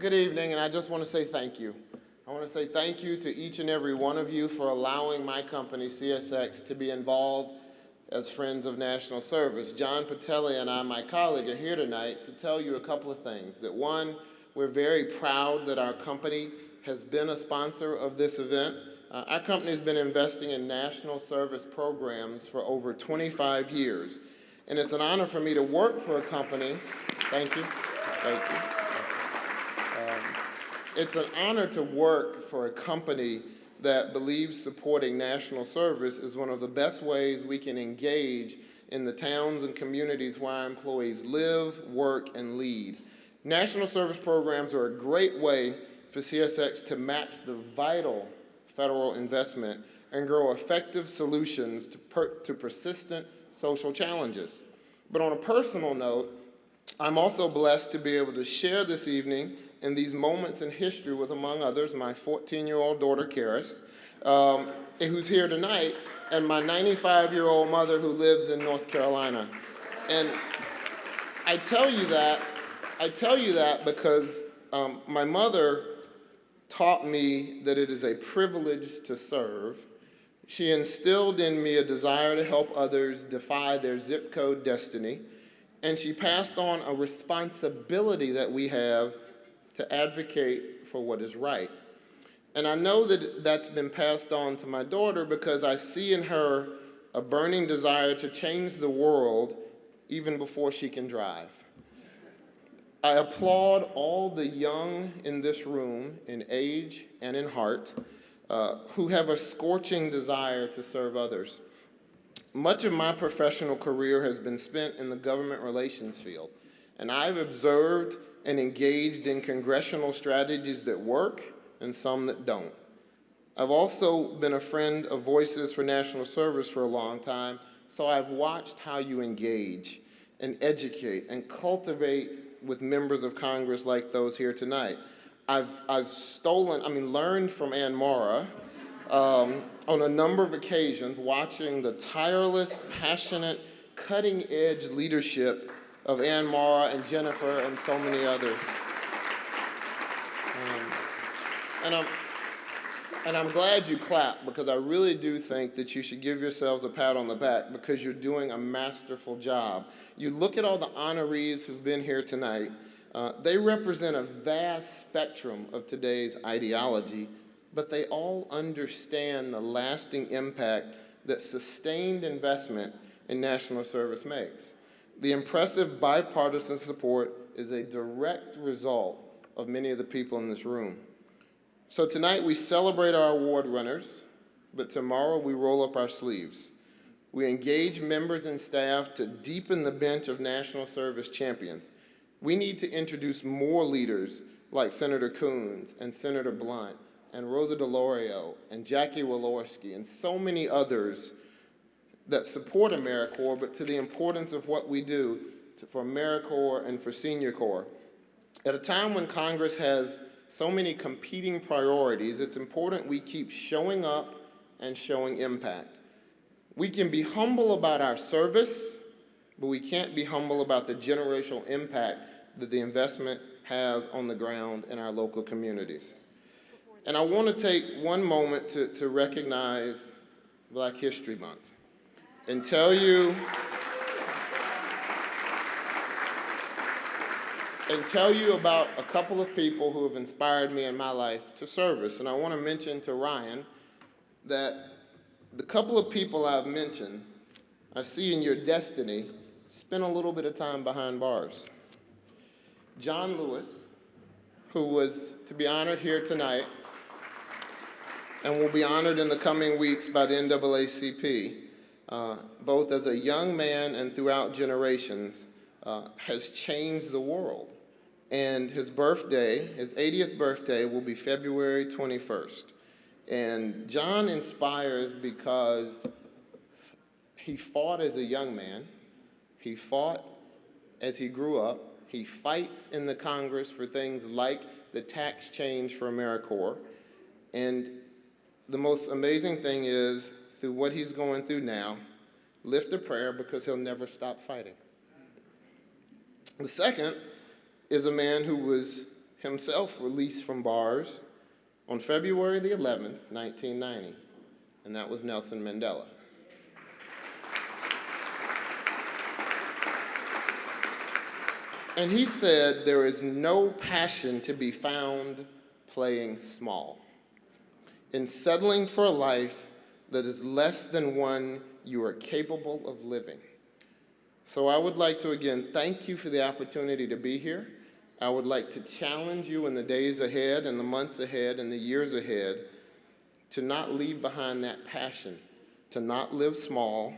Good evening, and I just want to say thank you. I want to say thank you to each and every one of you for allowing my company, CSX, to be involved as Friends of National Service. John Patelli and I, my colleague, are here tonight to tell you a couple of things. That one, we're very proud that our company has been a sponsor of this event. Our company has been investing in national service programs for over 25 years. And it's an honor for me to work for a company. Thank you. Thank you. It's an honor to work for a company that believes supporting national service is one of the best ways we can engage in the towns and communities where our employees live, work, and lead. National service programs are a great way for CSX to match the vital federal investment and grow effective solutions to persistent social challenges. But on a personal note, I'm also blessed to be able to share this evening in these moments in history with, among others, my 14-year-old daughter, Karis, who's here tonight, and my 95-year-old mother who lives in North Carolina. And I tell you that because my mother taught me that it is a privilege to serve. She instilled in me a desire to help others defy their zip code destiny, and she passed on a responsibility that we have to advocate for what is right. And I know that that's been passed on to my daughter because I see in her a burning desire to change the world even before she can drive. I applaud all the young in this room, in age and in heart, who have a scorching desire to serve others. Much of my professional career has been spent in the government relations field, and I've observed and engaged in congressional strategies that work and some that don't. I've also been a friend of Voices for National Service for a long time, so I've watched how you engage and educate and cultivate with members of Congress like those here tonight. I've learned from Ann Mara on a number of occasions, watching the tireless, passionate, cutting-edge leadership of Ann Mara and Jennifer and so many others. And I'm glad you clapped, because I really do think that you should give yourselves a pat on the back because you're doing a masterful job. You look at all the honorees who've been here tonight. They represent a vast spectrum of today's ideology, but they all understand the lasting impact that sustained investment in national service makes. The impressive bipartisan support is a direct result of many of the people in this room. So tonight we celebrate our award winners, but tomorrow we roll up our sleeves. We engage members and staff to deepen the bench of national service champions. We need to introduce more leaders like Senator Coons and Senator Blunt and Rosa DeLorio and Jackie Walorski and so many others that support AmeriCorps, but to the importance of what we do for AmeriCorps and for Senior Corps. At a time when Congress has so many competing priorities, it's important we keep showing up and showing impact. We can be humble about our service, but we can't be humble about the generational impact that the investment has on the ground in our local communities. And I want to take one moment to recognize Black History Month and tell you about a couple of people who have inspired me in my life to service. And I want to mention to Ryan that the couple of people I've mentioned, I see in your destiny, spend a little bit of time behind bars. John Lewis, who was to be honored here tonight and will be honored in the coming weeks by the NAACP, both as a young man and throughout generations, has changed the world. And his birthday, his 80th birthday, will be February 21st. And John inspires because he fought as a young man. He fought as he grew up. He fights in the Congress for things like the tax change for AmeriCorps. And the most amazing thing is, through what he's going through now, lift a prayer because he'll never stop fighting. The second is a man who was himself released from bars on February the 11th, 1990, and that was Nelson Mandela. And he said, "There is no passion to be found playing small, in settling for a life that is less than one you are capable of living." So I would like to again thank you for the opportunity to be here. I would like to challenge you in the days ahead and the months ahead and the years ahead to not leave behind that passion, to not live small,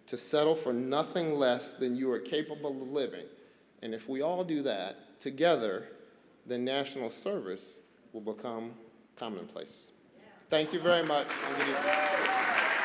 to settle for nothing less than you are capable of living. And if we all do that together, then national service will become commonplace. Thank you very much, and good evening.